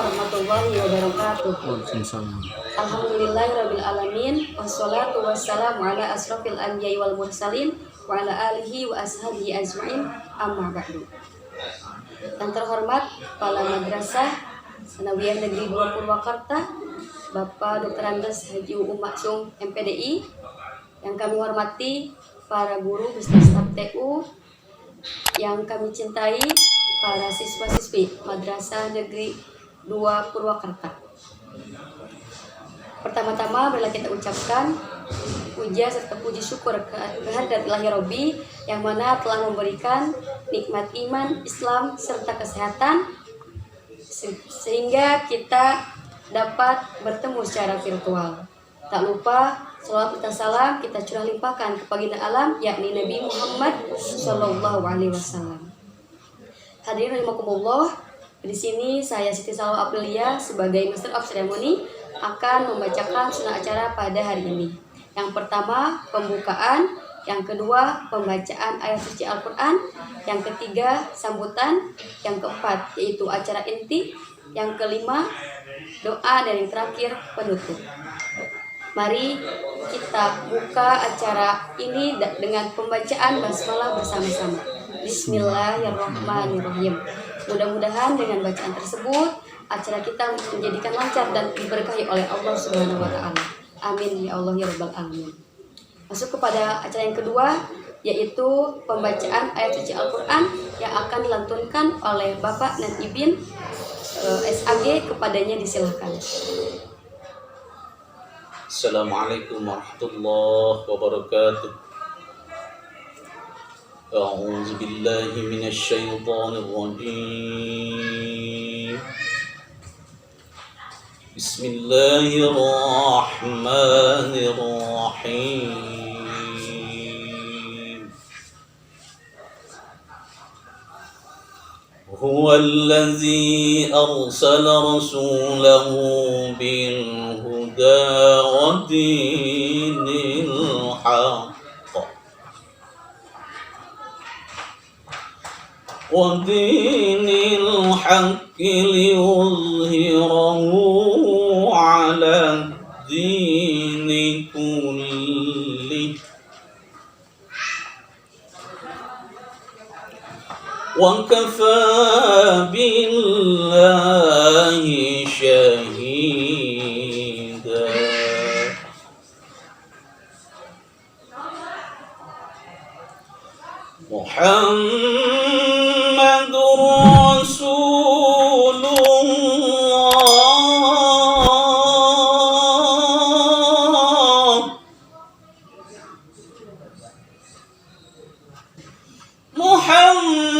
warahmatullahi wabarakatuh. Waalaikumsalam. Alhamdulillahirabbil alamin wassalatu wassalamu ala asrofil anbiya'i wal mursalin wa ala alihi wa ashabihi ajmain amma ba'du. Yang terhormat Kepala Madrasah Sanawiyah Negeri 2 Purwakarta, Bapak Dr. Andes Haji Uum Maksum MPDI, yang kami hormati para guru beserta staf TU, yang kami cintai para siswa-siswi Madrasah Negeri 2 Purwakarta. Pertama-tama marilah kita ucapkan puja serta puji syukur kehadirat Ilahi Robbi yang mana telah memberikan nikmat iman, Islam serta kesehatan sehingga kita dapat bertemu secara virtual. Tak lupa salawat serta salam kita curah limpahkan ke baginda alam yakni Nabi Muhammad SAW. Hadirin rahimakumullah, di sini saya Siti Salwa Aprilia sebagai Master of Ceremony akan membacakan sunnah acara pada hari ini. Yang pertama pembukaan, yang kedua pembacaan ayat suci Al-Quran, yang ketiga sambutan, yang keempat yaitu acara inti, yang kelima doa, dan yang terakhir penutup. Mari kita buka acara ini dengan pembacaan basmalah bersama-sama. Bismillahirrahmanirrahim. Mudah-mudahan dengan bacaan tersebut acara kita menjadikan lancar dan diberkahi oleh Allah Subhanahu wa taala. Amin ya Allah ya rabbal alamin. Masuk kepada acara yang kedua yaitu pembacaan ayat suci Al-Qur'an yang akan dilantunkan oleh Bapak Nadibin SAG. Kepadanya disilahkan. Assalamualaikum warahmatullahi wabarakatuh. A'udzu billahi minasy syaithanir rajim. Bismillahirrahmanirrahim. Huwallazi arsala rasulahu bil huda wa dinil haqq liyuzhirahu 'ala ad-dini kullih wa kafaa billahi shahida. Muhammadur Rasulullah.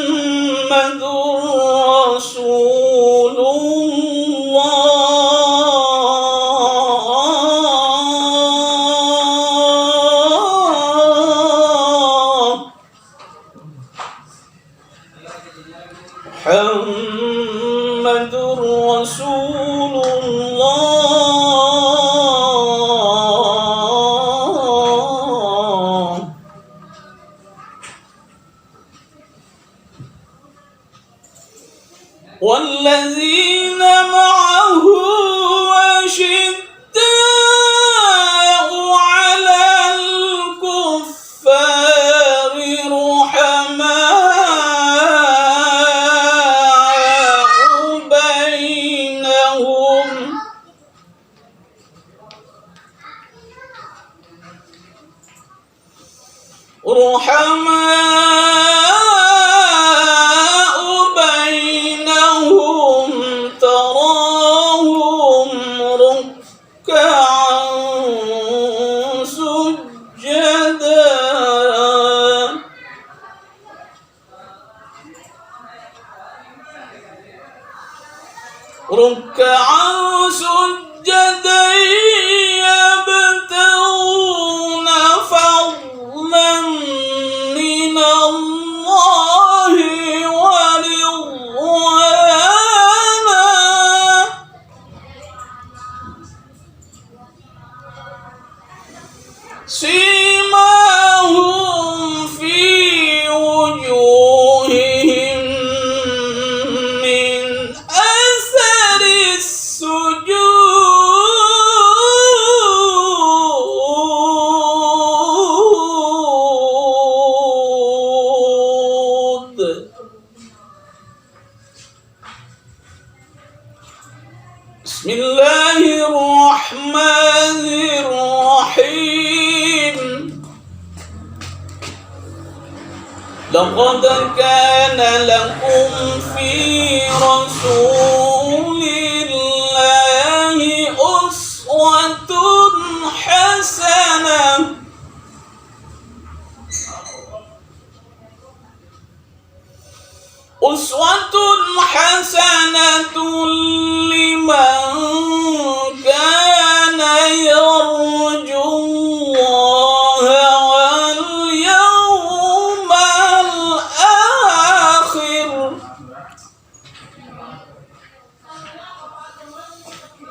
Muhammadur Rasulullah. Muhammadur Rasulullah. والذين معه أشداء على الكفار رحماء بينهم تراهم ركعا سجدا يبتغون فضلا من الله ورضوانا سيماهم في وجوههم من أثر لقد كان لكم في رسول الله أسوة حسنة لمن كان يرجو الله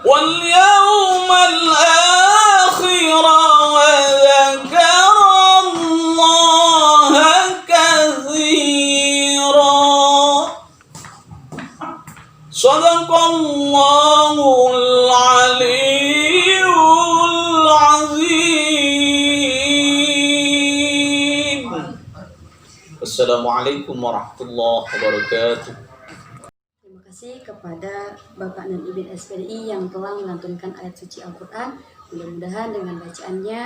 واليوم الآخر وذكر الله كثيرا صدق الله العلي العظيم. السلام عليكم ورحمة الله وبركاته. Terima kasih kepada Bapak dan Ibu SPDI yang telah melantunkan ayat suci Al-Quran. Mudah-mudahan dengan bacaannya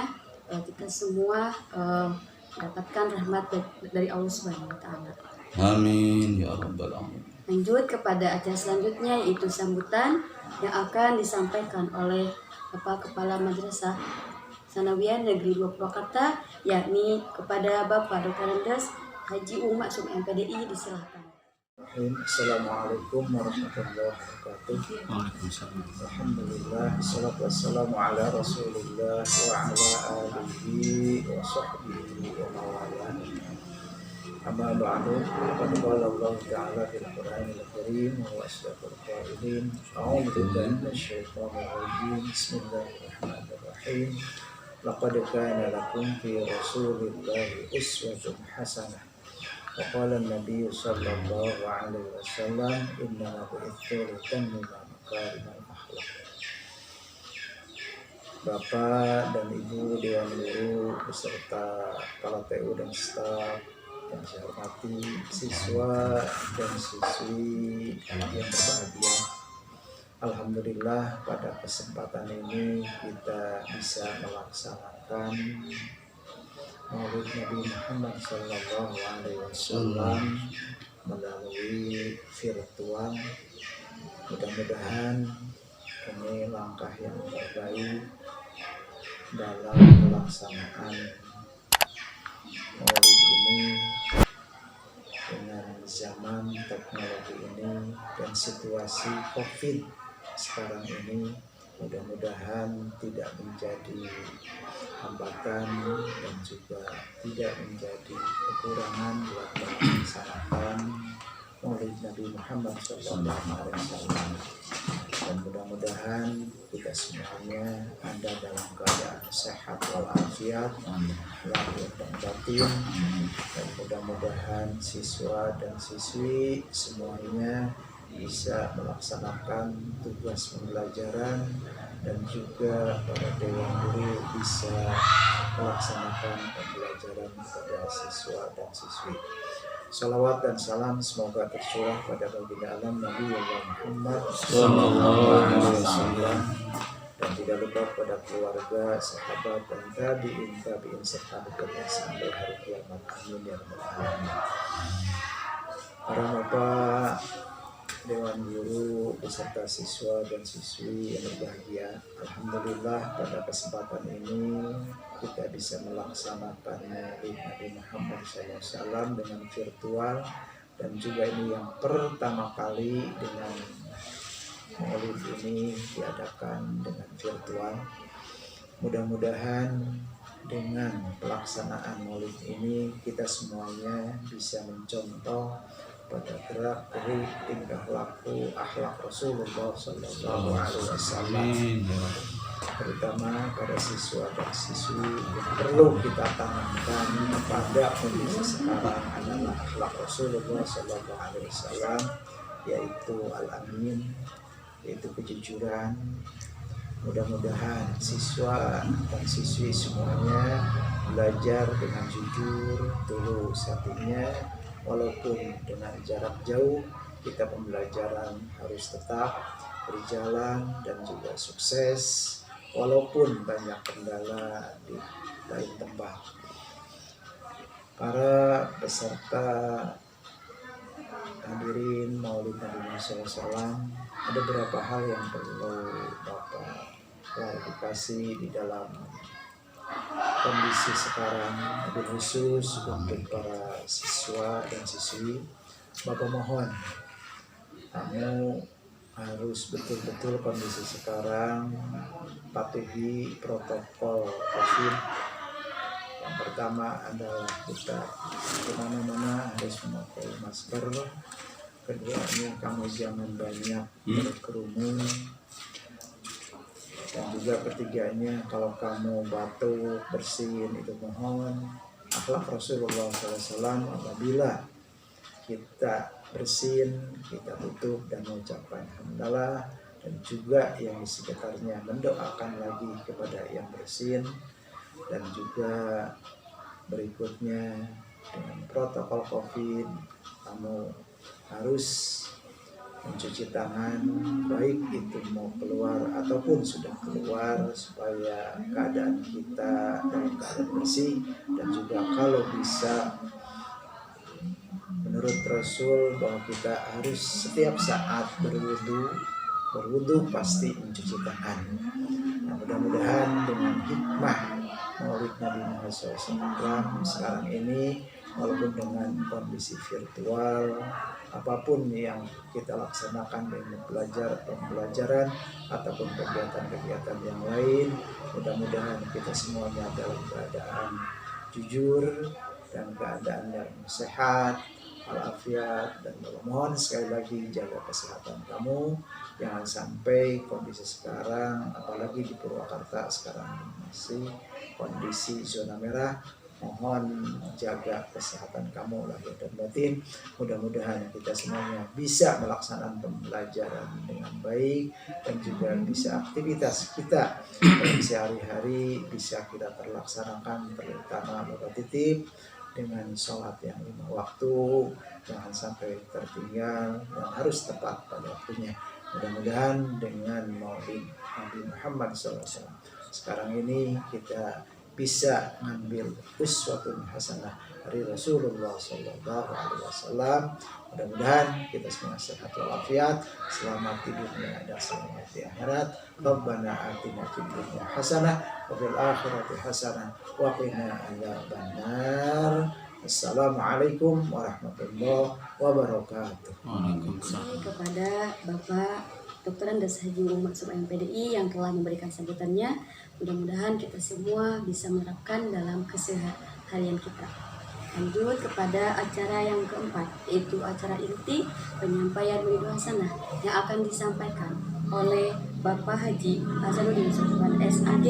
kita semua mendapatkan rahmat dari Allah Subhanahu wa Ta'ala. Amin ya rabbal alamin. Lanjut kepada acara selanjutnya, yaitu sambutan yang akan disampaikan oleh Bapak Kepala Madrasah Sanawiyah Negeri 2 Purwakarta, yakni kepada Bapak Dr. Andes Haji Umak Sum MPDI. Disilahkan. Assalamualaikum warahmatullahi wabarakatuh. Alhamdulillah, wassalatu wassalamu ala rasulillah wa ala alihi wa sahbihi wa mawalah. Amma ba'du, faqad qala Allah ta'ala fil Qur'anil Karim wa asdaqul qailin. A'udzu billahi minasyaitonir rajim. Bismillahirrahmanirrahim. Laqad kana lakum fi rasulillahi uswatun hasanah. وقال النبي صلى الله عليه وسلم إنما بعثت لأتمم مكارم الأخلاق. Bapak dan Ibu Dewan Guru beserta kepala TU dan staf yang saya hormati, siswa dan siswi yang berbahagia. Alhamdulillah pada kesempatan ini kita bisa melaksanakan Maulid Nabi Muhammad Sallallahu Alaihi Wasallam melalui virtual. Mudah-mudahan ini langkah yang terbaik dalam pelaksanaan Maulid ini dengan zaman teknologi ini dan situasi COVID sekarang ini. Mudah-mudahan tidak menjadi hambatan dan juga tidak menjadi kekurangan buat melaksanakan Maulid Nabi Muhammad SAW. Dan mudah-mudahan kita semuanya ada dalam keadaan sehat walafiat, lahir dan batin, dan mudah-mudahan siswa dan siswi semuanya bisa melaksanakan tugas pembelajaran dan juga para dewan guru bisa melaksanakan pembelajaran kepada siswa dan siswi. Salawat dan salam semoga tercurah pada baginda alam Nabi Muhammad SAW dan tidak lupa pada keluarga, sahabat dan tabi'in serta bekerja sampai hari kiamat. Amin ya rabbal alamin. Para bapak Dewan Guru beserta siswa dan siswi yang berbahagia, alhamdulillah pada kesempatan ini kita bisa melaksanakan Maulid Nabi Muhammad SAW dengan virtual, dan juga ini yang pertama kali dengan Maulid ini diadakan dengan virtual. Mudah-mudahan dengan pelaksanaan Maulid ini kita semuanya bisa mencontoh pada gerak-gerik tingkah laku akhlak Rasulullah Sallallahu Alaihi Wasallam, terutama pada siswa dan siswi yang perlu kita tanamkan pada kondisi sekarang adalah akhlak Rasulullah Sallallahu Alaihi Wasallam, yaitu al-amin, yaitu kejujuran. Mudah-mudahan siswa dan siswi semuanya belajar dengan jujur, tulus hatinya. Walaupun dengan jarak jauh, kita pembelajaran harus tetap berjalan dan juga sukses walaupun banyak kendala di lain tempat. Para peserta hadirin Maulid Nabi Muhammad SAW, ada beberapa hal yang perlu Bapak klarifikasi di dalam kondisi sekarang, lebih khusus untuk para siswa dan siswi. Bapak mohon kamu harus betul-betul kondisi sekarang patuhi protokol COVID. Yang pertama adalah kita kemana-mana harus memakai masker. Keduanya kamu jangan banyak berkerumun. Dan juga ketiganya kalau kamu batuk, bersin, itu mohon akhlak Rasulullah SAW apabila kita bersin, kita tutup dan mengucapkan hamdalah, dan juga yang di sekitarnya mendoakan lagi kepada yang bersin. Dan juga berikutnya dengan protokol COVID, kamu harus mencuci tangan, baik itu mau keluar ataupun sudah keluar, supaya keadaan kita dalam keadaan bersih. Dan juga kalau bisa, menurut Rasul bahwa kita harus setiap saat berwudu pasti mencuci tangan. Nah, mudah-mudahan dengan hikmah Maulid Nabi Muhammad SAW sekarang ini, walaupun dengan kondisi virtual, apapun yang kita laksanakan dengan pembelajaran ataupun kegiatan-kegiatan yang lain, mudah-mudahan kita semuanya dalam keadaan jujur dan keadaan yang sehat, walafiat. Dan mohon sekali lagi jaga kesehatan kamu, jangan sampai kondisi sekarang, apalagi di Purwakarta sekarang masih kondisi zona merah. Mohon jaga kesehatan kamu lahir dan batin. Mudah-mudahan kita semuanya bisa melaksanakan pembelajaran dengan baik, dan juga bisa aktivitas kita sehari-hari bisa kita terlaksanakan, terutama Bapak titip dengan sholat yang 5 waktu, jangan sampai tertinggal dan harus tepat pada waktunya. Mudah-mudahan dengan Maulid Nabi Muhammad SAW sekarang ini kita bisa mengambil uswatun hasanah dari Rasulullah SAW. Mudah-mudahan kita semua sehat walafiat, selamat di dunia dan selamat di akhirat. Rabbana atina fid dunya hasanah wa fil akhirati hasanah wa qina adzabannar. Assalamualaikum warahmatullahi wabarakatuh. Kepada Bapak Dr. Andes Haji Muhammad Subhan PDI yang telah memberikan sambutannya, mudah-mudahan kita semua bisa menerapkan dalam keseharian kita. Lanjut kepada acara yang keempat, yaitu acara inti penyampaian Maulid Hasanah yang akan disampaikan oleh Bapak Haji Hasanuddin Subhan SAG.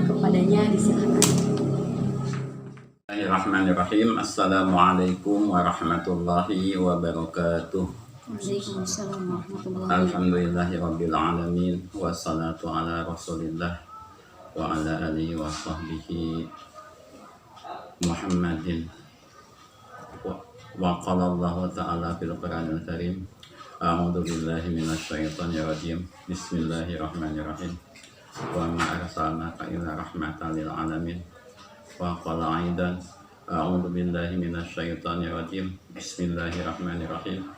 Kepadanya disilakan. Bismillahirrahmanirrahim. Assalamualaikum warahmatullahi wabarakatuh. Waalaikumsalam warahmatullahi wabarakatuh. Alhamdulillahirabbil alamin, wassalatu ala Rasulillah wa ala alihi wa sahbihi Muhammadin. Wa qala Allah ta'ala fil Qur'anil Karim, a'udzu billahi minasyaitonir rajim. Bismillahirrahmanirrahim. Wa ma arsalnaka illa rahmatan lil alamin. Wa qala aidan, a'udzu billahi minasyaitonir rajim. Bismillahirrahmanirrahim.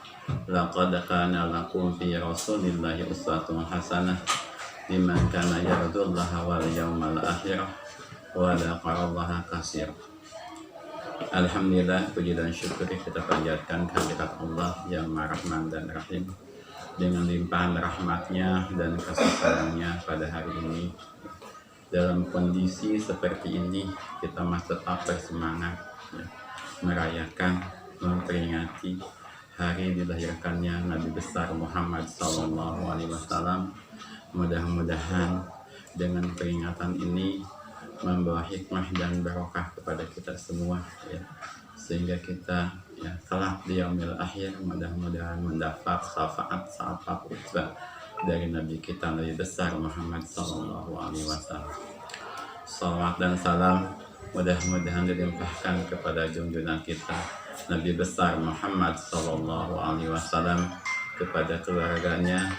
Laqad kana lakum fi Rasulillahi uswatun hasanah liman kana yarjullaha wal yawmal akhir wa dzakarallaha katsiran. Alhamdulillah, puji dan syukur kita panjatkan kehadirat Allah yang Maha Rahman dan Rahim, dengan limpahan rahmatnya dan kasih sayangnya pada hari ini. Dalam kondisi seperti ini kita masih tetap bersemangat ya, merayakan, memperingati hari dilahirkannya Nabi besar Muhammad SAW. Mudah-mudahan dengan peringatan ini membawa hikmah dan barokah kepada kita semua ya, sehingga kita ya kelak di yaumil akhir mudah-mudahan mendapat syafaat utbah dari Nabi kita, Nabi besar Muhammad SAW. Salawat dan salam mudah-mudahan dilimpahkan kepada junjungan kita Nabi besar Muhammad SAW, kepada keluarganya,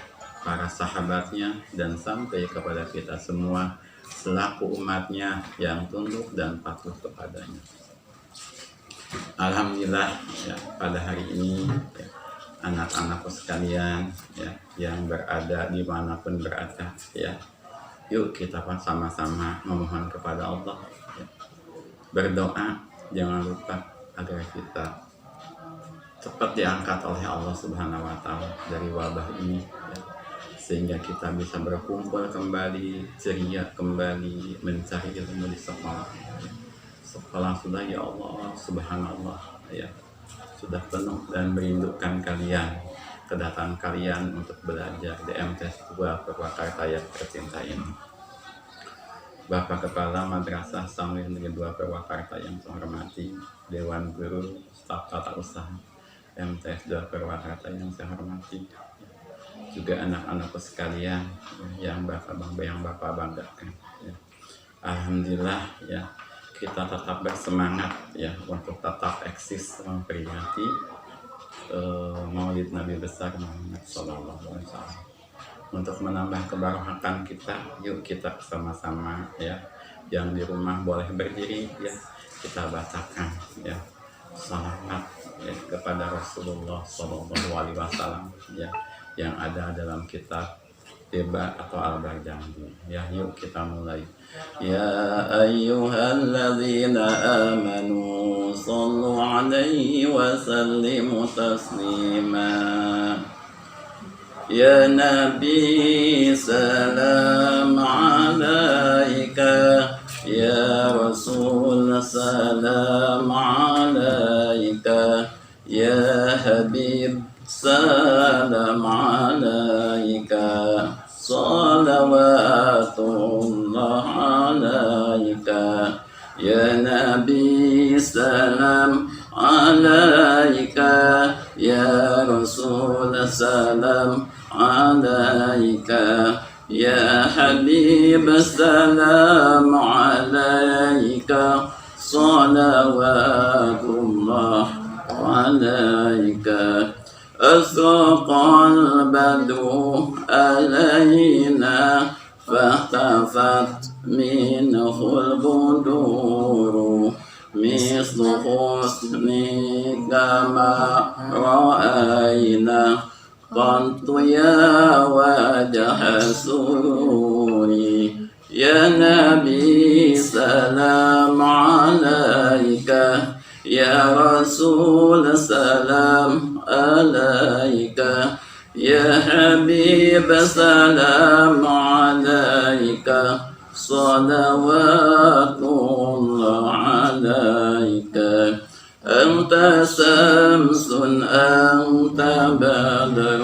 para sahabatnya, dan sampai kepada kita semua selaku umatnya yang tunduk dan patuh kepadanya. Alhamdulillah ya, pada hari ini ya, anak-anakku sekalian ya, yang berada dimanapun berada ya, yuk kita sama-sama memohon kepada Allah ya. Berdoa jangan lupa agar kita cepat diangkat oleh Allah Subhanahu wa Ta'ala dari wabah ini ya, sehingga kita bisa berkumpul kembali, ceria kembali, mencari ilmu di sekolah ya. Sekolah sudah ya Allah subhanallah ya, sudah penuh dan merindukan kalian, kedatangan kalian untuk belajar di MTS 2 Purwakarta yang tercinta ini. Bapak Kepala Madrasah Sambil Negeri 2 Purwakarta yang saya hormati, Dewan Guru, Staf Tata Usaha MTS 2 Purwakarta yang saya hormati, juga anak-anakku sekalian yang Bapak banggakan ya. Alhamdulillah ya, kita tetap bersemangat ya untuk tetap eksis memperingati Maulid Nabi besar Muhammad Sallallahu Alaihi Wasallam. Untuk menambah kebarokahan kita, yuk kita bersama-sama ya, yang di rumah boleh berdiri ya, kita bacakan ya salawat ya kepada Rasulullah Sallallahu Alaihi Wasallam ya, yang ada dalam kitab Tiba atau Al-Barjandi ya. Yuk kita mulai. Ya ayyuhalladzina amanu sallu alaihi wa sallimu taslima. Ya Nabi salam alaika, ya Rasul salam alaika, ya Habib salam alaika, salawatullah alaika, ya Nabi salam alaika, ya Rasul salam alaika, ya Habib salam alaika, salawatullah alaika. أشرق البدر علينا فاختفت منه البدور مثل حسنك ما رأينا قط يا وجه سروري. يا نبي سلام عليك، يا رسول سلام عليك، يا حبيب سلام عليك، صلوات الله عليك. أنت شمس أنت بدر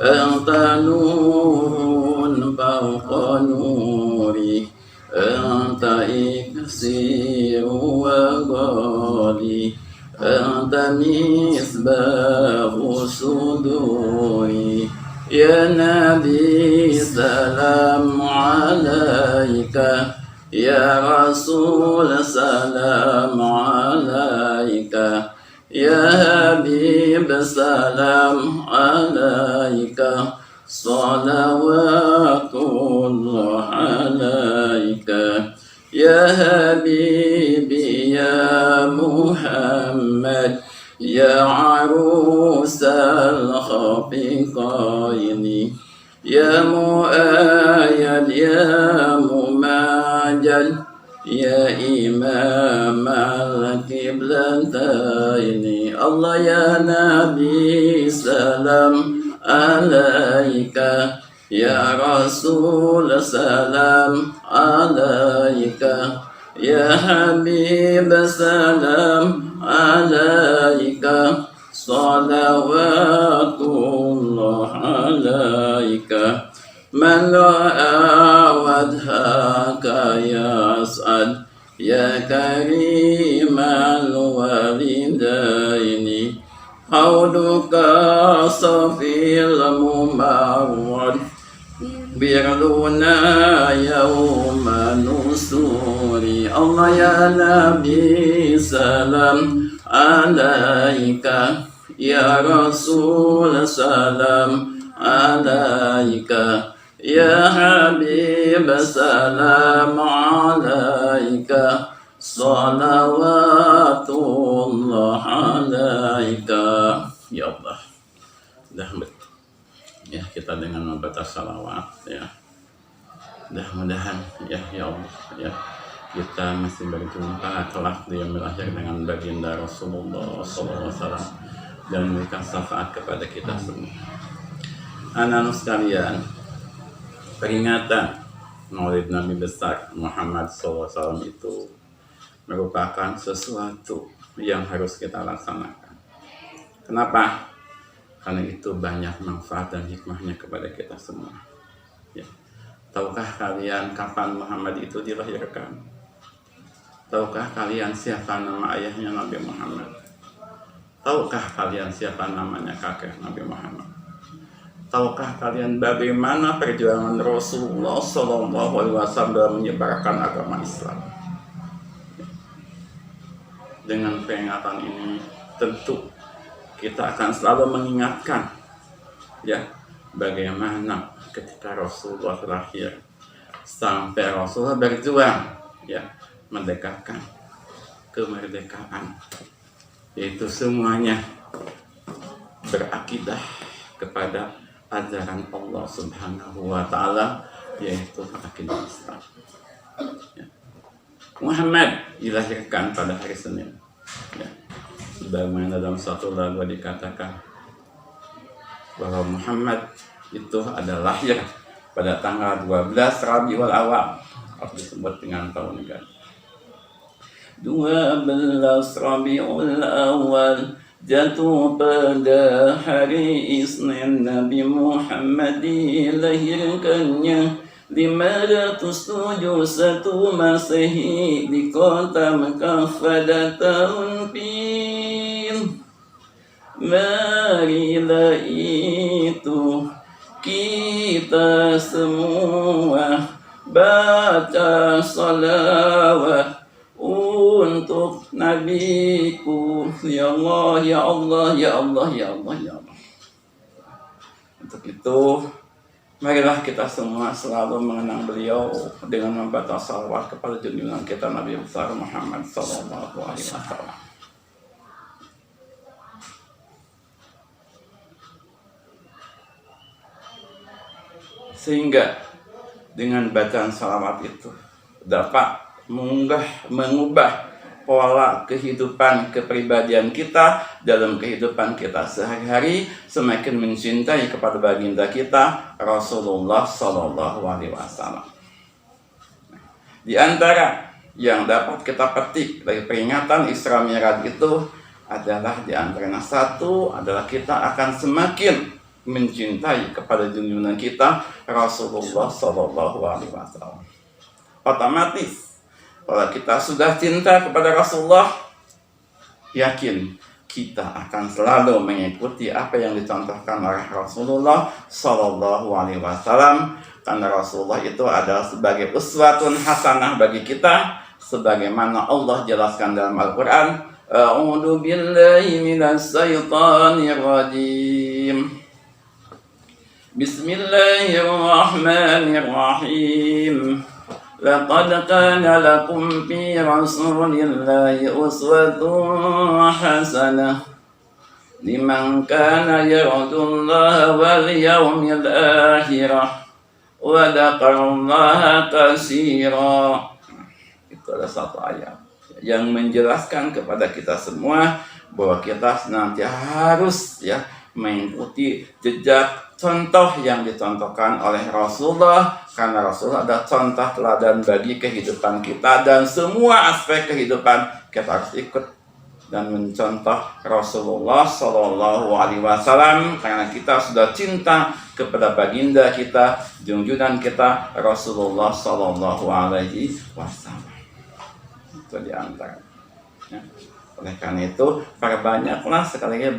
أنت نور فوق نوري، أنت إكسير وغالي، أنت مصباح صدوري. يا نبي سلام عليك، يا رسول سلام عليك، يا حبيب سلام عليك، صلوات الله عليك. يا حبيبي يا محمد، يا عروس الخفقين، يا مؤيد يا مماجد، يا إمام القبلتين. الله يا نبي سلام عليك، يا رسول سلام عليك، يا حبيب سلام عليك، صلوات الله عليك. من رأى وجهك يسعد، يا كريم الوالدين، حوضك صفي الممرد، برلنا يوم نصوري. الله يا نبي سلام عليك، يا رسول سلام عليك، يا حبيب سلام عليك، Salawatullah alaika. Ya Allah. Ya, kita dengan membaca salawat ya. Mudah-mudahan ya Allah ya, kita masih berjumpa kelak di yaumil akhir dengan baginda Rasulullah SAW dan memberikan syafaat kepada kita semua. Anak-anak sekalian, peringatan Maulid Nabi besar Muhammad SAW itu merupakan sesuatu yang harus kita laksanakan. Kenapa? Karena itu banyak manfaat dan hikmahnya kepada kita semua. Ya. Tahukah kalian kapan Muhammad itu dilahirkan? Tahukah kalian siapa nama ayahnya Nabi Muhammad? Tahukah kalian siapa namanya kakek Nabi Muhammad? Tahukah kalian bagaimana perjuangan Rasulullah SAW dalam menyebarkan agama Islam? Dengan peringatan ini tentu kita akan selalu mengingatkan ya, bagaimana ketika Rasulullah lahir sampai Rasulullah berjuang ya, mendekatkan kemerdekaan, yaitu semuanya berakidah kepada ajaran Allah Subhanahu wa Ta'ala, yaitu akidah Islam. Ya. Muhammad dilahirkan pada hari Senin. Ya. Sebagaimana dalam satu lagu dikatakan bahwa Muhammad itu adalah lahir pada tanggal 12 Rabiul Awal, atau disebut dengan tahun negara. 12 Rabiul Awal jatuh pada hari Isnin, Nabi Muhammad dilahirkannya 571 Masehi di kota Mekah pada tahun Fil. Marilah itu kita semua baca salawat untuk nabiku. Ya Allah, ya Allah, ya Allah, ya Allah, ya Allah. Untuk itu, marilah kita semua selalu mengenang beliau dengan membaca salawat kepada junjungan kita Nabi besar Muhammad Sallallahu Alaihi Wasallam. Sehingga dengan bacaan salawat itu dapat mengubah pola kehidupan kepribadian kita dalam kehidupan kita sehari-hari, semakin mencintai kepada baginda kita Rasulullah Sallallahu Alaihi Wasallam. Di antara yang dapat kita petik dari peringatan Isra Mi'raj itu adalah, di antaranya satu adalah kita akan semakin mencintai kepada junjungan kita Rasulullah Sallallahu Alaihi Wasallam. Otomatis kalau kita sudah cinta kepada Rasulullah, yakin kita akan selalu mengikuti apa yang dicontohkan oleh Rasulullah Sallallahu Alaihi Wasallam, karena Rasulullah itu adalah sebagai uswatun hasanah bagi kita, sebagaimana Allah jelaskan dalam Al-Quran. A'udzu billahi minas syaitonir rajim. Bismillahirrahmanirrahim. Laqad kana lakum fi rasulillahi uswatun hasanah liman kana yarjullaha wal yawmil akhirah wa dzakarallaha katsira. Itu adalah satu ayat yang menjelaskan kepada kita semua bahwa kita senantiasa harus mengikuti jejak contoh yang dicontohkan oleh Rasulullah, karena Rasulullah adalah contoh teladan bagi kehidupan kita, dan semua aspek kehidupan kita harus ikut dan mencontoh Rasulullah Sallallahu Alaihi Wasallam, karena kita sudah cinta kepada baginda kita, junjungan kita Rasulullah Sallallahu Alaihi Wasallam. Itu di antara. Oleh karena itu, perbanyaklah sekali lagi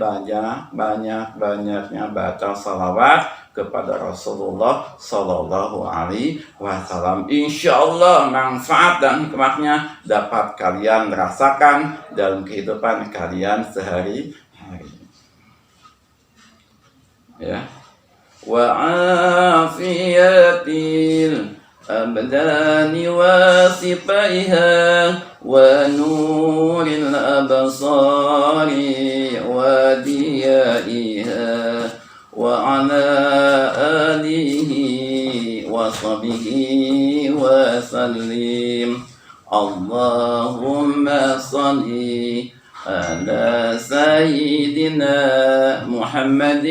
banyak-banyaknya baca salawat kepada Rasulullah Sallallahu Alaihi Wasallam. Insya Allah manfaat dan hikmahnya dapat kalian rasakan dalam kehidupan kalian sehari-hari. Ya. Wa afiyatil abdani wa sifaiha ونور الأبصار وديائها وعلى آله وصحبه وسلم اللهم صل على سيدنا محمد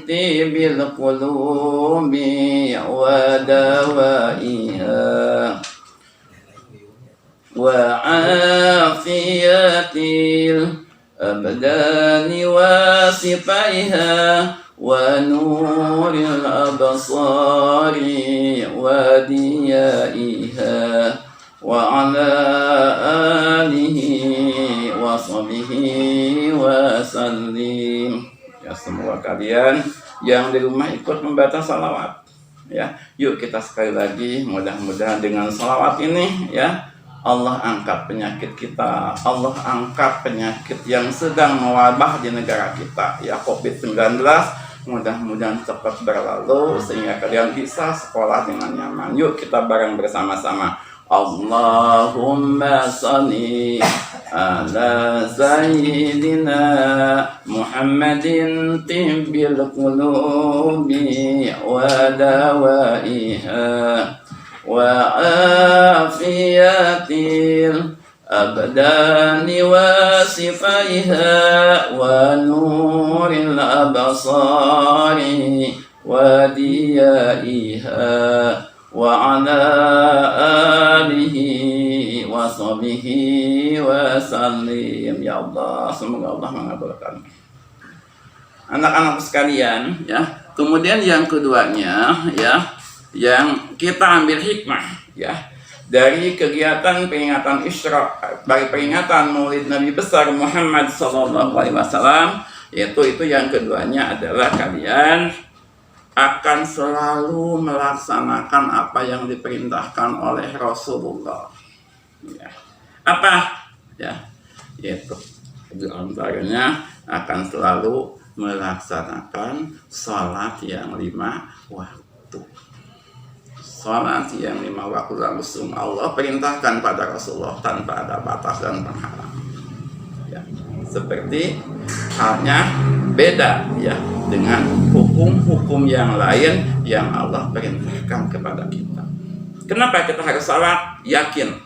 طيب القلوب ودوائها وعافية الأبدان وصفائها ونور الأبصار وديائها وعلى آله وصحبه wasallim. Ya, semua kalian yang di rumah ikut membaca salawat. Ya, yuk kita sekali lagi, mudah-mudahan dengan salawat ini ya Allah angkat penyakit kita, Allah angkat penyakit yang sedang mewabah di negara kita ya, COVID-19. Mudah-mudahan cepat berlalu sehingga kalian bisa sekolah dengan nyaman. Yuk kita bareng bersama-sama. Allahumma salli ala sayyidina Muhammadin tibbil qulubi wa dawaiha wa afiyatil abdani wa sifaiha wa nuril abasari wa diyaiha wa ala alihi wa sahbihi wa sallim. Ya Allah, semoga Allah mengabulkan. Anak-anak sekalian ya, kemudian yang keduanya ya, yang kita ambil hikmah ya dari kegiatan peringatan Isra, bagi peringatan Maulid Nabi besar Muhammad SAW, yaitu yang keduanya adalah kalian akan selalu melaksanakan apa yang diperintahkan oleh Rasulullah. Ya. Apa? Ya, yaitu di antaranya akan selalu melaksanakan sholat yang 5 waktu. Sholat yang 5 waktu langsung Allah perintahkan pada Rasulullah tanpa ada batas dan penghalang. Ya, seperti halnya beda ya dengan hukum-hukum yang lain yang Allah perintahkan kepada kita. Kenapa kita harus salat? Yakin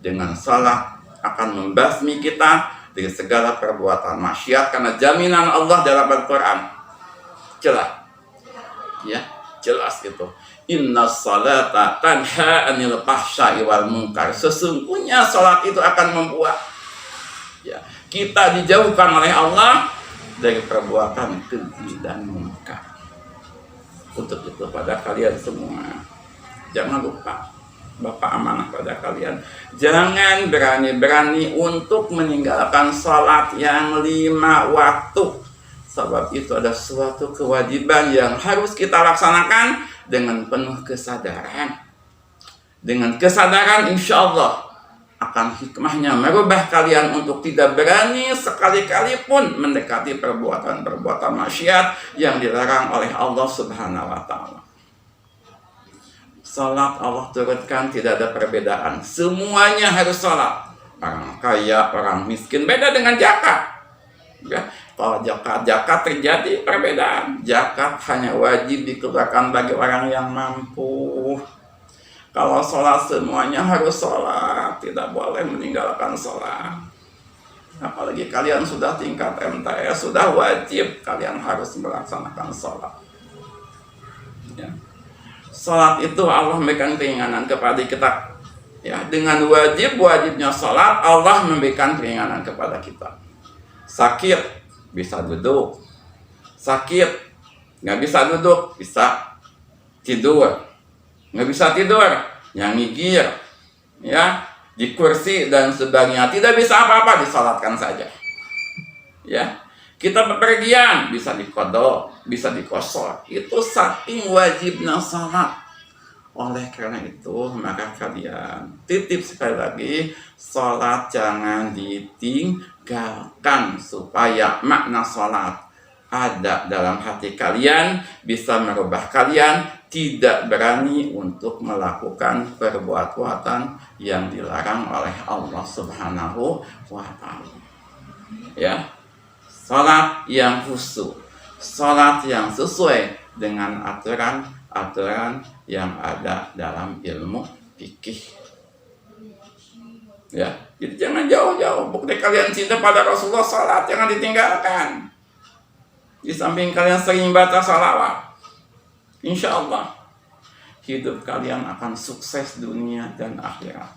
dengan salat akan membasmi kita dari segala perbuatan maksiat karena jaminan Allah dalam Al-Quran jelas ya, jelas gitu. Inna salata tanha anil fahsya'i wal munkar. Sesungguhnya salat itu akan membuat ya kita dijauhkan oleh Allah dari perbuatan keji dan munkar. Untuk itu pada kalian semua, jangan lupa, Bapak amanah pada kalian, jangan berani-berani untuk meninggalkan sholat yang 5 waktu. Sebab itu ada suatu kewajiban yang harus kita laksanakan dengan penuh kesadaran. Dengan kesadaran insya Allah akan hikmahnya merubah kalian untuk tidak berani sekali-kali pun mendekati perbuatan-perbuatan maksiat yang dilarang oleh Allah Subhanahu wa Ta'ala. Salat Allah turunkan tidak ada perbedaan, semuanya harus salat. Orang kaya, orang miskin, beda dengan zakat. Ya, kalau zakat terjadi perbedaan. Zakat hanya wajib dikeluarkan bagi orang yang mampu. Kalau sholat semuanya harus sholat, tidak boleh meninggalkan sholat. Apalagi kalian sudah tingkat MTS, sudah wajib kalian harus melaksanakan sholat. Ya. Sholat itu Allah memberikan keringanan kepada kita. Ya, dengan wajibnya sholat, Allah memberikan keringanan kepada kita. Sakit bisa duduk, sakit nggak bisa duduk, bisa tidur. Nggak bisa tidur, yang ngigir, ya, di kursi dan sebagainya, tidak bisa apa-apa, disalatkan saja. Ya, kita bepergian bisa dikodok, bisa dikosor. Itu saking wajibnya salat. Oleh karena itu, maka kalian titip sekali lagi, salat jangan ditinggalkan supaya makna salat ada dalam hati kalian, bisa merubah kalian tidak berani untuk melakukan perbuatan yang dilarang oleh Allah Subhanahu wa Ta'ala. Ya, salat yang khusyuk, salat yang sesuai dengan aturan-aturan yang ada dalam ilmu fikih. Ya, jadi jangan jauh-jauh. Bukti kalian cinta pada Rasulullah, salat jangan ditinggalkan. Di samping kalian sering baca salawat, insya Allah hidup kalian akan sukses dunia dan akhirat.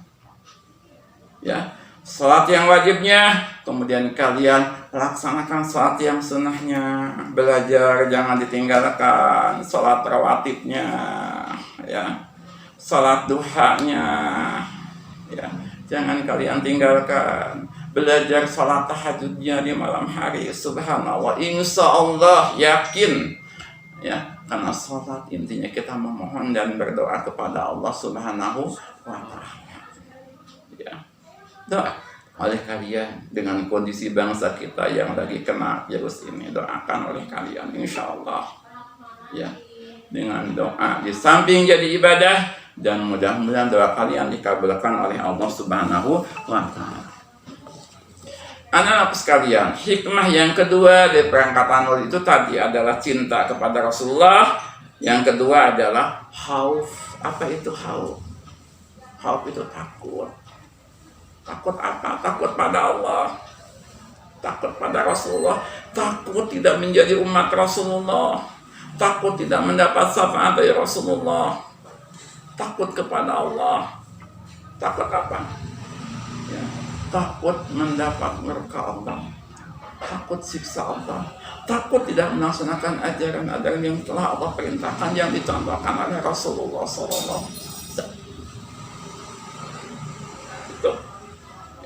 Ya, salat yang wajibnya, kemudian kalian laksanakan salat yang sunnahnya. Belajar jangan ditinggalkan. Salat rawatibnya, ya, salat duhanya, ya, jangan kalian tinggalkan. Belajar salat tahajudnya di malam hari. Subhanallah, insya Allah yakin, ya, karena salat intinya kita memohon dan berdoa kepada Allah Subhanahu wa Ta'ala. Ya, doa oleh kalian dengan kondisi bangsa kita yang lagi kena virus ini, doakan oleh kalian insya Allah, ya, dengan doa di samping jadi ibadah, dan mudah-mudahan doa kalian dikabulkan oleh Allah Subhanahu wa Ta'ala. Anak-anak sekalian, hikmah yang kedua dari perangkatan Nurul itu tadi adalah cinta kepada Rasulullah. Yang kedua adalah khauf. Apa itu khauf? Khauf itu takut. Takut apa? Takut pada Allah, takut pada Rasulullah, takut tidak menjadi umat Rasulullah, takut tidak mendapat syafaat dari Rasulullah, takut kepada Allah. Takut apa? Ya, takut mendapat murka Allah, takut siksa Allah, takut tidak melaksanakan ajaran-ajaran yang telah Allah perintahkan, yang dicontohkan oleh Rasulullah SAW. Itu.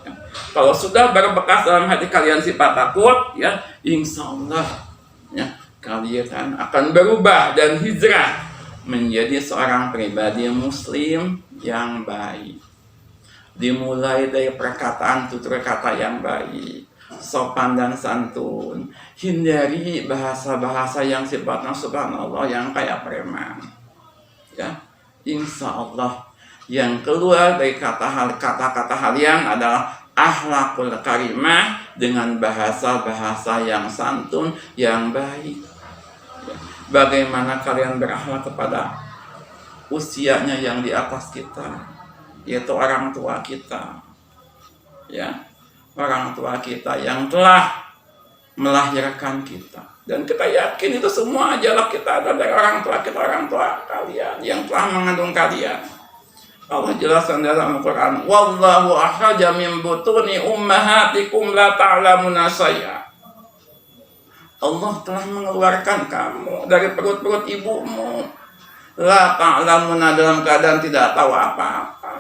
Ya. Kalau sudah berbekas dalam hati kalian sifat takut, ya, insya Allah, ya, kalian akan berubah dan hijrah menjadi seorang pribadi Muslim yang baik. Dimulai dari perkataan tutur kata yang baik, sopan dan santun, hindari bahasa-bahasa yang sifatnya subhanallah yang kayak preman. Ya, insya Allah yang keluar dari kata-kata kalian adalah akhlakul karimah dengan bahasa-bahasa yang santun, yang baik. Ya, bagaimana kalian berakhlak kepada usianya yang di atas kita, yaitu orang tua kita, ya, orang tua kita yang telah melahirkan kita, dan kita yakin itu semua ajalah kita ada dari orang tua kita, orang tua kalian yang telah mengandung kalian. Allah jelaskan dalam Al-Quran, wallahu akhraja min butuni ummahatikum la ta'lamuna syai'a. Allah telah mengeluarkan kamu dari perut-perut ibumu, la ta'lamuna, dalam keadaan tidak tahu apa-apa.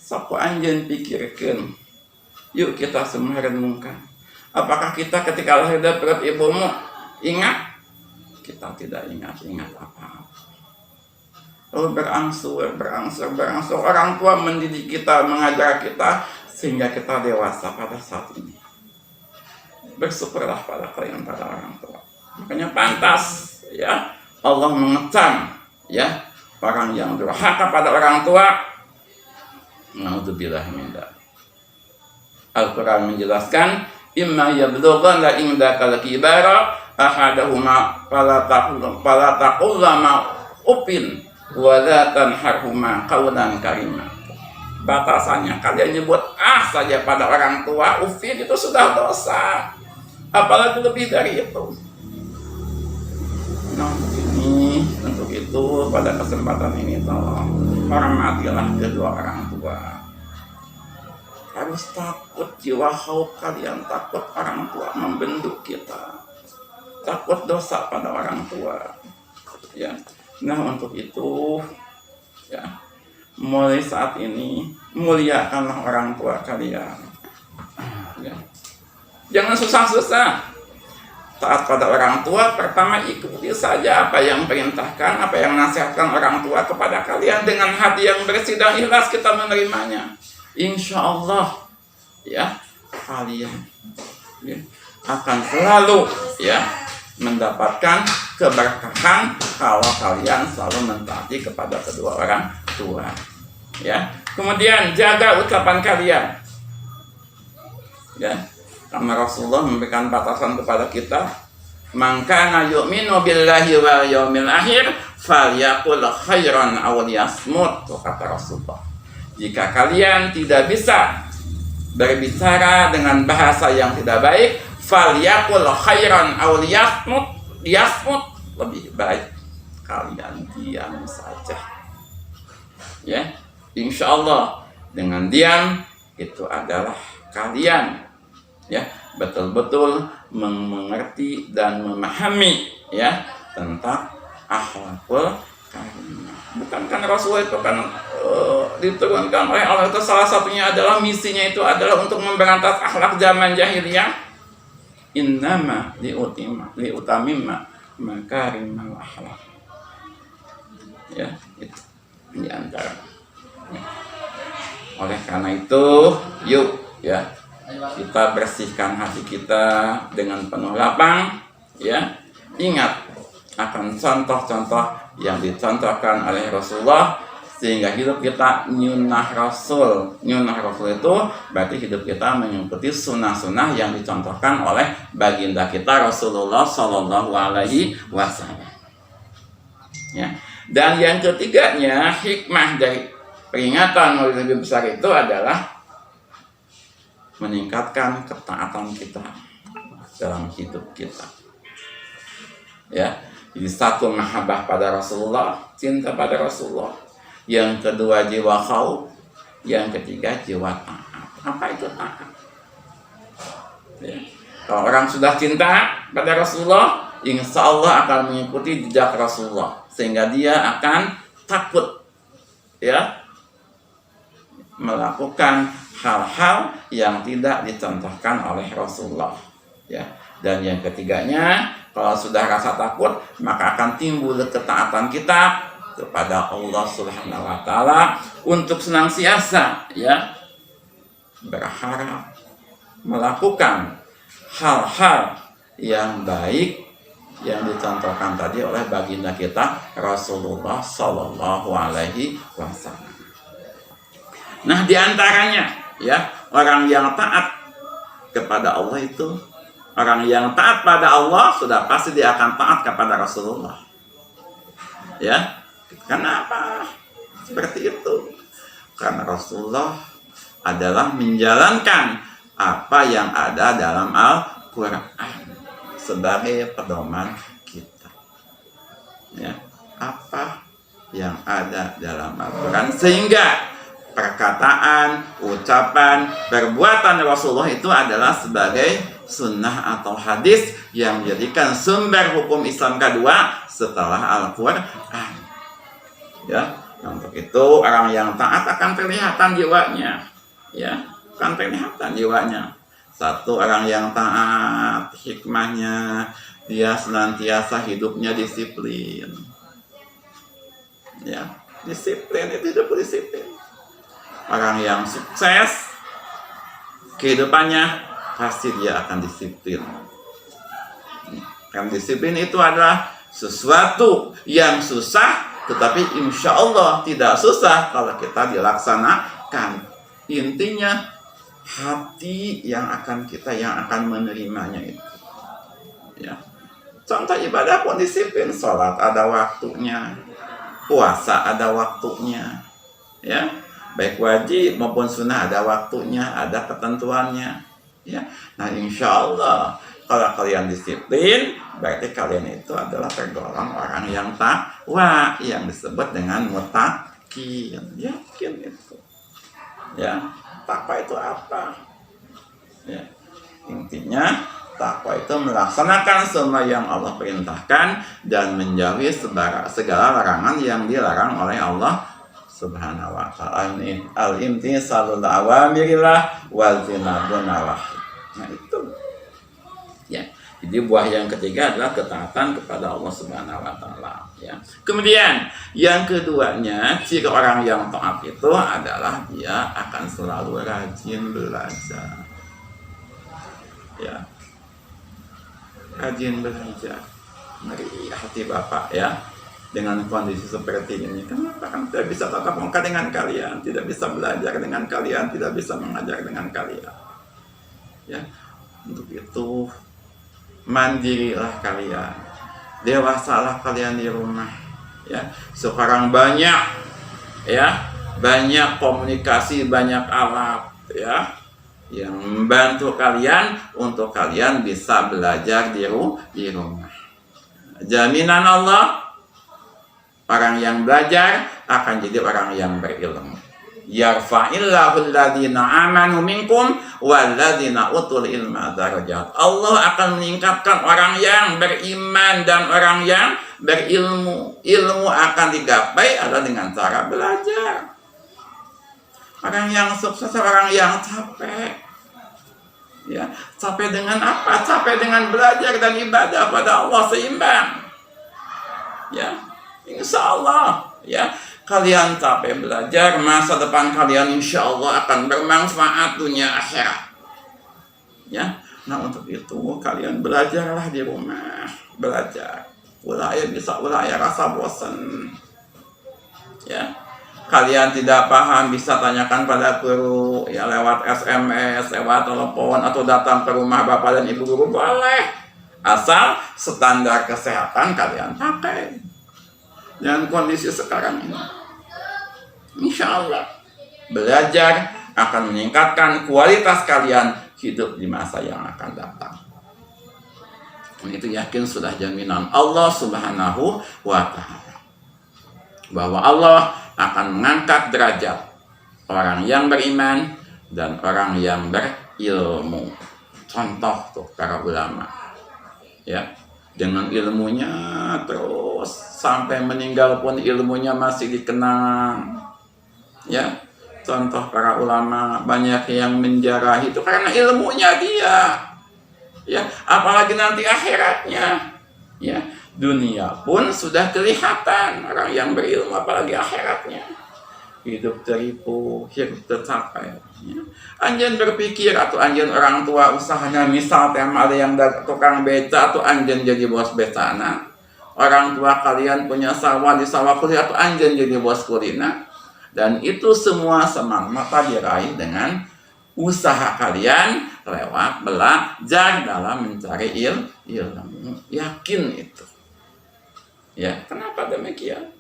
Sapu anjen pikirkan, yuk kita semua renungkan. Apakah kita ketika lahir dari perut ibumu ingat? Kita tidak ingat apa-apa. Lalu berangsur. Orang tua mendidik kita, mengajar kita, sehingga kita dewasa pada saat ini. Bersyukurlah pada kalian, pada orang tua. Makanya pantas, ya, Allah mengecam, ya, orang yang durhaka pada orang tua. Naudzubillah min dzalik. Al-Quran menjelaskan, imma yablughanna indakal kibara ahaduhuma fala taqul lama upin wa la tanharhuma qawlan karima. Batasannya kalian nyebut saja pada orang tua, ufin, itu sudah dosa, apalagi lebih dari itu. Nah, ini untuk itu pada kesempatan ini tolong hormatilah kedua orang tua. Harus takut, jiwa khauf kalian takut orang tua membentuk kita, takut dosa pada orang tua, ya. Nah, untuk itu, ya, mulai saat ini muliakanlah orang tua kalian, ya. Jangan susah-susah taat pada orang tua. Pertama, ikuti saja apa yang perintahkan, apa yang nasihatkan orang tua kepada kalian. Dengan hati yang bersih dan ikhlas kita menerimanya, insya Allah, ya, kalian, ya, akan selalu, ya, mendapatkan keberkahan kalau kalian selalu mentaati kepada kedua orang tua. Ya. Kemudian jaga ucapan kalian. Ya. Karena Rasulullah memberikan batasan kepada kita, "Man kana yu'minu billahi wal yaumil akhir falyaqul khairan aw liyasmut," kata Rasulullah. Jika kalian tidak bisa berbicara dengan bahasa yang tidak baik, falyaqul khairan aw liyasmut, lebih baik kalian diam saja. Ya, insya Allah dengan diam itu adalah kalian ya betul-betul mengerti dan memahami ya tentang akhlakul karimah. Bukankah Rasul itu kan diturunkan oleh Allah, itu salah satunya adalah misinya itu adalah untuk memberantas akhlak zaman jahiliyah. Innama liutamimma makarimal akhlak. Ya, itu di antara. Ya. Oleh karena itu, yuk ya kita bersihkan hati kita dengan penuh lapang. Ya, ingat akan contoh-contoh yang dicontohkan oleh Rasulullah, sehingga hidup kita nyunah Rasul. Nyunah Rasul itu berarti hidup kita mengikuti sunnah-sunnah yang dicontohkan oleh baginda kita Rasulullah Shallallahu Alaihi Wasallam. Ya. Dan yang ketiganya, hikmah dari peringatan Maulid Nabi besar itu adalah meningkatkan ketaatan kita dalam hidup kita. Ya, jadi satu mahabbah pada Rasulullah, cinta pada Rasulullah. Yang kedua jiwa khauf, yang ketiga jiwa taat. Apa itu taat? Ya. Kalau orang sudah cinta pada Rasulullah, insya Allah akan mengikuti jejak Rasulullah, sehingga dia akan takut ya melakukan hal-hal yang tidak dicontohkan oleh Rasulullah. Ya. Dan yang ketiganya, kalau sudah rasa takut, maka akan timbul ketaatan kita kepada Allah Subhanahu wa taala untuk senantiasa ya berharap melakukan hal-hal yang baik yang dicontohkan tadi oleh baginda kita Rasulullah Shallallahu Alaihi Wasallam. Nah, diantaranya ya orang yang taat kepada Allah itu, orang yang taat pada Allah sudah pasti dia akan taat kepada Rasulullah. Ya. Kenapa seperti itu? Karena Rasulullah adalah menjalankan apa yang ada dalam Al-Quran sebagai pedoman kita. Ya, apa yang ada dalam Al-Quran, sehingga perkataan, ucapan, perbuatan Rasulullah itu adalah sebagai sunnah atau hadis yang menjadikan sumber hukum Islam kedua setelah Al-Quran. Ya, untuk itu orang yang taat akan kelihatan jiwanya, ya, akan kelihatan jiwanya. Satu, orang yang taat, hikmahnya dia senantiasa hidupnya disiplin. Ya, disiplin itu hidup disiplin. Orang yang sukses kehidupannya pasti dia akan disiplin. Karena disiplin itu adalah sesuatu yang susah, tetapi insya Allah tidak susah kalau kita dilaksanakan. Intinya hati yang akan menerimanya itu. Ya. Contoh ibadah pun disiplin, sholat ada waktunya, puasa ada waktunya, ya, baik wajib maupun sunnah ada waktunya, ada ketentuannya. Ya. Nah, insya Allah kalau kalian disiplin, berarti kalian itu adalah tergolong orang yang takwa, yang disebut dengan muttaqin. Yakin itu. Ya, takwa itu apa? Ya, intinya takwa itu melaksanakan semua yang Allah perintahkan dan menjauhi segala larangan yang dilarang oleh Allah Subhanahu wa ta'ala. Al-imtisalul awamirillah wal tinabun nawahi. Nah, itu. Ya. Jadi buah yang ketiga adalah ketaatan kepada Allah Subhanahu wa taala, ya. Kemudian yang keduanya, ciri orang yang taat itu adalah dia akan selalu rajin belajar. Ya. Rajin belajar. ngeri hati Bapak ya dengan kondisi seperti ini. Kenapa kan tidak bisa tatap muka dengan kalian, tidak bisa belajar dengan kalian, tidak bisa mengajar dengan kalian. Ya, untuk itu mandirilah kalian, dewasalah kalian di rumah. Ya, sekarang banyak komunikasi, banyak alat ya yang membantu kalian untuk kalian bisa belajar di rumah. Jaminan Allah, orang yang belajar akan jadi orang yang berilmu. Yarfa'illahu alladhina amanu minkum walladhina utul ilma darajat. Allah akan meningkatkan orang yang beriman dan orang yang berilmu. Ilmu akan digapai adalah dengan cara belajar. Orang yang sukses, orang yang capek. Ya, capek dengan apa? Capek dengan belajar dan ibadah pada Allah seimbang. Ya, insya Allah ya, kalian capek belajar, masa depan kalian insya Allah akan bermanfaat dunia akhirat. Ya, nah untuk itu kalian belajarlah di rumah, belajar. Ulah rasa bosan. Ya, kalian tidak paham bisa tanyakan pada guru ya lewat SMS, lewat telepon atau datang ke rumah Bapak dan Ibu guru boleh. Asal standar kesehatan kalian pakai. Dan kondisi sekarang ini, insya Allah belajar akan meningkatkan kualitas kalian hidup di masa yang akan datang. Itu yakin sudah jaminan Allah Subhanahu wa Ta'ala, bahwa Allah akan mengangkat derajat orang yang beriman dan orang yang berilmu. Contoh tuh para ulama ya, dengan ilmunya terus sampai meninggal pun ilmunya masih dikenang. Ya, contoh para ulama banyak yang menjarah itu karena ilmunya dia. Ya, apalagi nanti akhiratnya. Ya, dunia pun sudah kelihatan orang yang berilmu, apalagi akhiratnya. Hidup teripu, hidup tercapai. Ya. Anjen berpikir atau anjen orang tua usahanya misal ada yang tukang beca atau anjen jadi bos becana. Orang tua kalian punya sawah di sawah kuliah atau anjen jadi bos kulina. Dan itu semua semata diraih dengan usaha kalian lewat belajar dalam mencari ilmu. Yakin itu. Ya, kenapa demikian?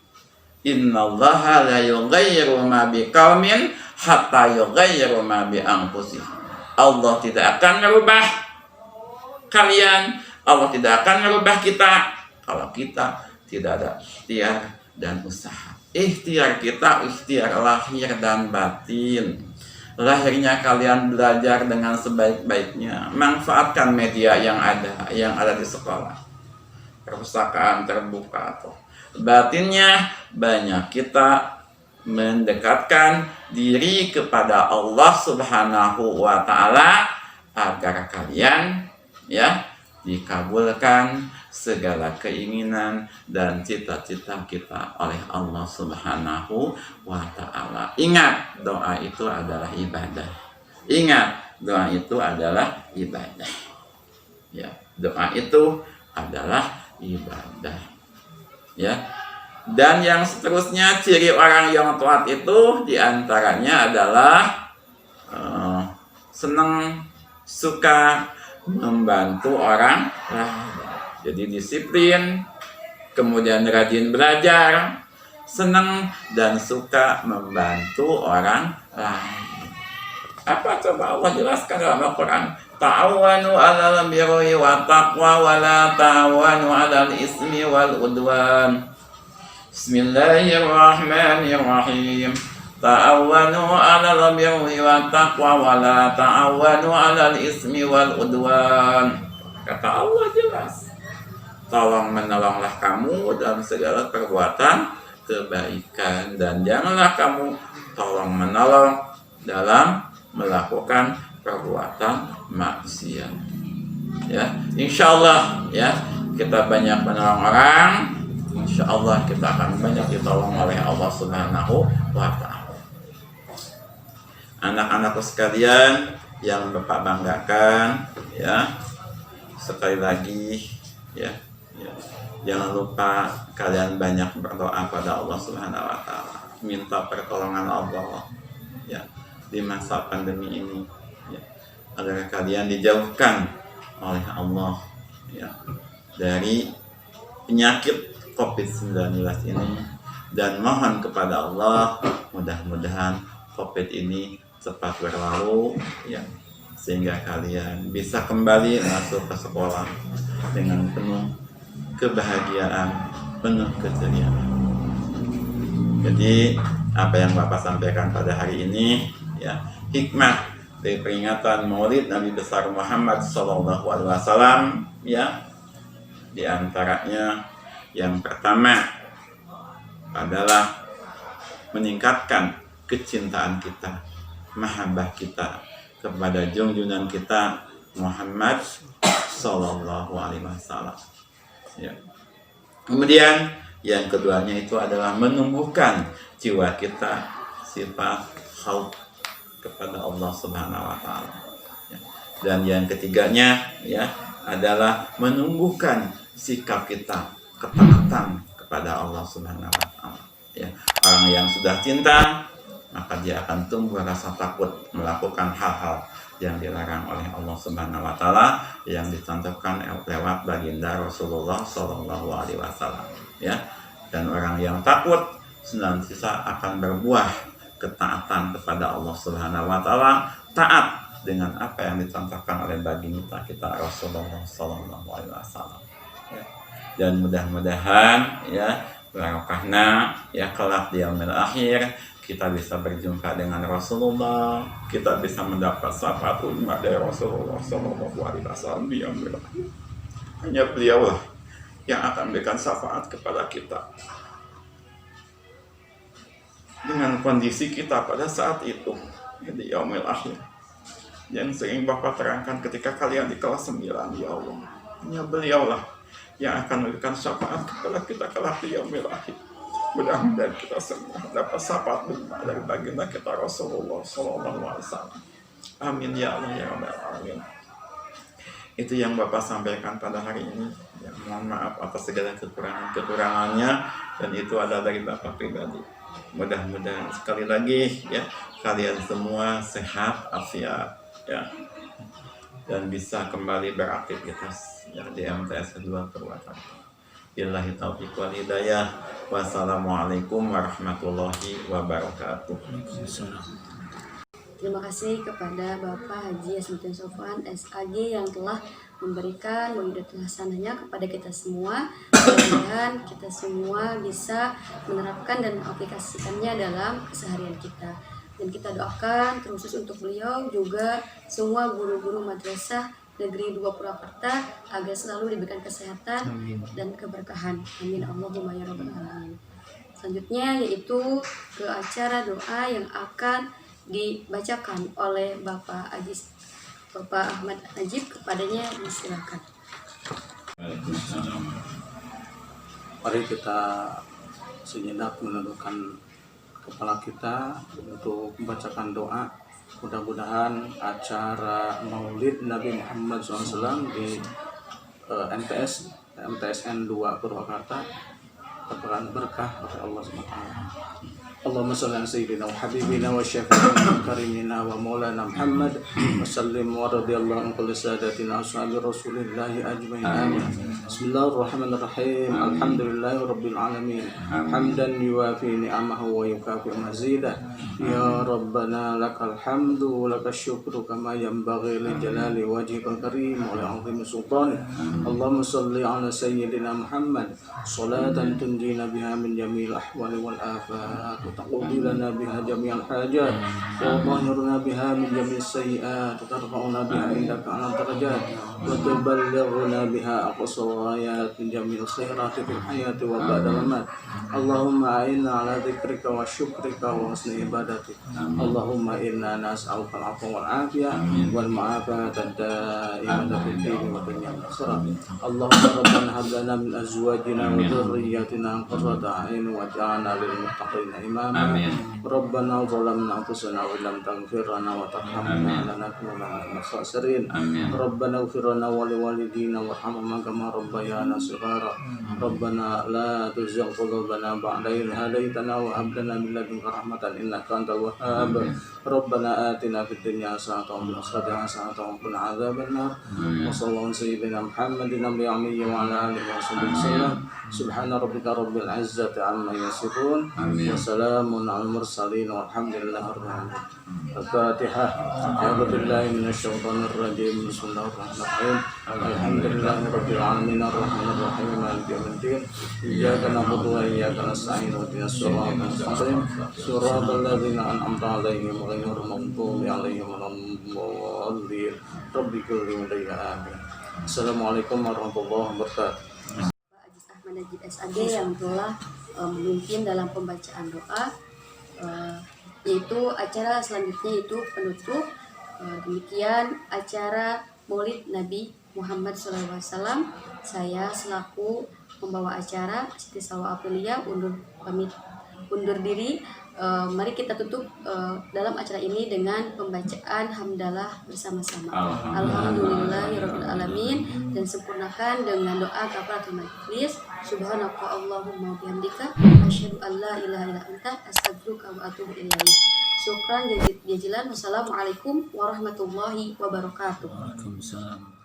Innallaha la yughayyiru ma biqaumin hatta yughayyiru ma bi anfusihim. Allah tidak akan merubah kalian, Allah tidak akan merubah kita kalau kita tidak ada ikhtiar dan usaha. Ikhtiar kita ikhtiar lahir dan batin. Lahirnya kalian belajar dengan sebaik-baiknya, manfaatkan media yang ada di sekolah. Perpustakaan terbuka tuh. Batinnya banyak kita mendekatkan diri kepada Allah Subhanahu wa Ta'ala agar kalian ya dikabulkan segala keinginan dan cita-cita kita oleh Allah Subhanahu wa Ta'ala. Ingat, doa itu adalah ibadah. Ingat, doa itu adalah ibadah. Ya, doa itu adalah ibadah. Ya. Dan yang seterusnya ciri orang yang taat itu diantaranya adalah senang, suka membantu orang lain. Jadi disiplin, kemudian rajin belajar, senang dan suka membantu orang lain. Apa coba Allah jelaskan dalam Al-Quran? Ta'awanu 'alal birri wa taqwa wa la ta'awanu 'alal ismi wal udwan. Bismillahirrahmanirrahim. Ta'awanu 'alal birri wa taqwa wa la ta'awanu 'alal ismi wal udwan. Kata Allah jelas, tolong menolonglah kamu dalam segala perbuatan kebaikan dan janganlah kamu tolong menolong dalam melakukan perbuatan maksiat. Ya, insyaallah ya kita banyak menolong orang, insyaallah kita akan banyak ditolong oleh Allah Subhanahu wa Ta'ala. Anak-anakku sekalian yang Bapak banggakan, ya sekali lagi ya Ya. Jangan lupa kalian banyak berdoa pada Allah Subhanahu wa taala, minta pertolongan Allah ya di masa pandemi ini ya, agar kalian dijauhkan oleh Allah ya dari penyakit COVID-19 ini, dan mohon kepada Allah mudah-mudahan COVID ini cepat berlalu ya, sehingga kalian bisa kembali masuk ke sekolah dengan penuh kebahagiaan, penuh keceriaan. Jadi apa yang Bapak sampaikan pada hari ini ya, hikmah dari peringatan Maulid Nabi besar Muhammad SAW ya, di antaranya yang pertama adalah meningkatkan kecintaan kita, mahabbah kita kepada junjungan kita Muhammad Sallallahu Alaihi Wasallam. Ya. Kemudian yang keduanya itu adalah menumbuhkan jiwa kita sifat khauf kepada Allah Subhanahu Wa Taala. Ya. Dan yang ketiganya ya adalah menumbuhkan sikap kita ketaatan kepada Allah Subhanahu Wa Taala. Ya. Orang yang sudah cinta, maka dia akan tumbuh rasa takut melakukan hal-hal yang dilarang oleh Allah Subhanahu wa taala yang dicontohkan lewat baginda Rasulullah sallallahu alaihi wasallam ya. Dan orang yang takut senantiasa akan berbuah ketaatan kepada Allah Subhanahu wa taala, taat dengan apa yang dicontohkan oleh baginda kita Rasulullah sallallahu alaihi wasallam ya. Dan mudah-mudahan ya barokahna ya kelak di yaumil akhir kita bisa berjumpa dengan Rasulullah, kita bisa mendapat syafaat umat dari Rasulullah Sallallahu Alaihi Wasallam. Hanya beliaulah yang akan memberikan syafaat kepada kita dengan kondisi kita pada saat itu di yaumil akhir. Yang sering Bapak terangkan ketika kalian di kelas 9, ya Allah, hanya beliaulah yang akan memberikan syafaat kepada kita kelak di yaumil akhir. Mudah-mudahan kita semua dapat syafaat dari baginda kita Rasulullah Sallallahu Alaihi Wasallam. Amin ya Allah ya Rabbal Alamin. Itu yang Bapak sampaikan pada hari ini. Ya, mohon maaf atas segala kekurangannya, dan itu adalah dari Bapak pribadi. Mudah-mudahan sekali lagi ya kalian semua sehat afiat ya, dan bisa kembali beraktivitas ya di MTS kedua Purwakarta. Billahi taufiq wal hidayah. Wassalamualaikum warahmatullahi wabarakatuh. Terima kasih kepada Bapak Haji Yasmuddin Sofwan SAG yang telah memberikan Maulidatul Hasanahnya kepada kita semua. Mudah-mudahan kita semua bisa menerapkan dan aplikasikannya dalam keseharian kita. Dan kita doakan terkhusus untuk beliau juga semua guru-guru madrasah Negeri 2 Purwakarta agar selalu diberikan kesehatan dan keberkahan. Amin Allahumma ya rabbal alamin. Selanjutnya yaitu ke acara doa yang akan dibacakan oleh Bapak Ahmad Najib, kepadanya disilakan. Mari kita sejenak menundukkan kepala kita untuk membacakan doa. Mudah-mudahan acara Maulid Nabi Muhammad SAW di MTSN 2 Purwakarta terkait berkah oleh Allah SWT. Allahumma salli ala sayyidina wa habibina wa syafi'ina wa karimina wa maulana Muhammad wa sallim wa radiyallahu an kulli sadatina ashabi rasulillahi ajma'in. Amin. Bismillahirrahmanirrahim. Alhamdulillahi rabbil alamin. Hamdan yuwafi ni'amahu wa yukafi mazidah. Ya Rabbana lakal hamdu wa lakal syukru kama yanbaghi li jalali wajhikal karim wa li 'azimi sultanik. Allahumma salli ala sayyidina Muhammad salatan tunjina biha min jamil ahwali wal afat wa taqdi lana biha jami'al hajat wa tahhirna biha min jami'is sayyi'at wa tarfa'una biha indaka 'ala darajat wa tuballighuna biha aqsa ghayat min jami'il khairati fil hayati wa ba'da mamat. Allahumma a'inna 'ala dzikrika wa syukrika wa husni ibadatik. Allahumma inna nas'aluka al-'afwa wal 'afiyah wal mu'afata ad-da'imata fid din wa dunya wal akhirah. Allahumma rabbana hab lana min azwajina wa dhurriyyatina qurrata a'yun waj'alna lil muttaqina imama. إماما آمين. ربنا ظلمنا أنفسنا وإن لم تغفر لنا وترحمنا لنكونن من الخاسرين آمين. ربنا اغفر لنا ولوالدينا وارحمهما كما ربيانا صغارا ربنا لا تزغ قلوبنا بعد إذ هديتنا وهب لنا من لدنك رحمة إنك أنت الوهاب ربنا آتنا في الدنيا حسنة وفي الآخرة حسنة وقنا عذاب النار وصلى الله على سيدنا محمد النبي الأمي وعلى آله وصحبه وسلم سبحان ربك رب العزة عما يصفون آمين. وسلام على المرسلين والحمد لله رب العالمين. الفاتحة. أعوذ بالله من الشيطان الرجيم بسم الله الرحمن الرحيم الحمد لله رب العالمين الرحمن الرحيم مالك يوم الدين إياك نعبد وإياك نستعين اهدنا الصراط المستقيم صراط الذين أنعمت عليهم غير المغضوب عليهم ولا الضالين رب كل ولي آمين. Assalamualaikum warahmatullahi wabarakatuh. Pak Aziz Ahmad Najib SAD yang telah memimpin dalam pembacaan doa, yaitu acara selanjutnya itu penutup. Demikian acara Maulid Nabi Muhammad SAW. Saya selaku membawa acara Siti Salwa Aprilia undur diri. Mari kita tutup dalam acara ini dengan pembacaan hamdalah bersama-sama. Alhamdulillahirabbil alamin, dan sempurnakan dengan doa kafaratul majlis. Subhanaka Allahumma bihamdika asyhadu an la ilaha illa anta astaghfiruka wa atubu ilaik. Syukran jazilan. Wassalamualaikum warahmatullahi wabarakatuh. Waalaikumsalam.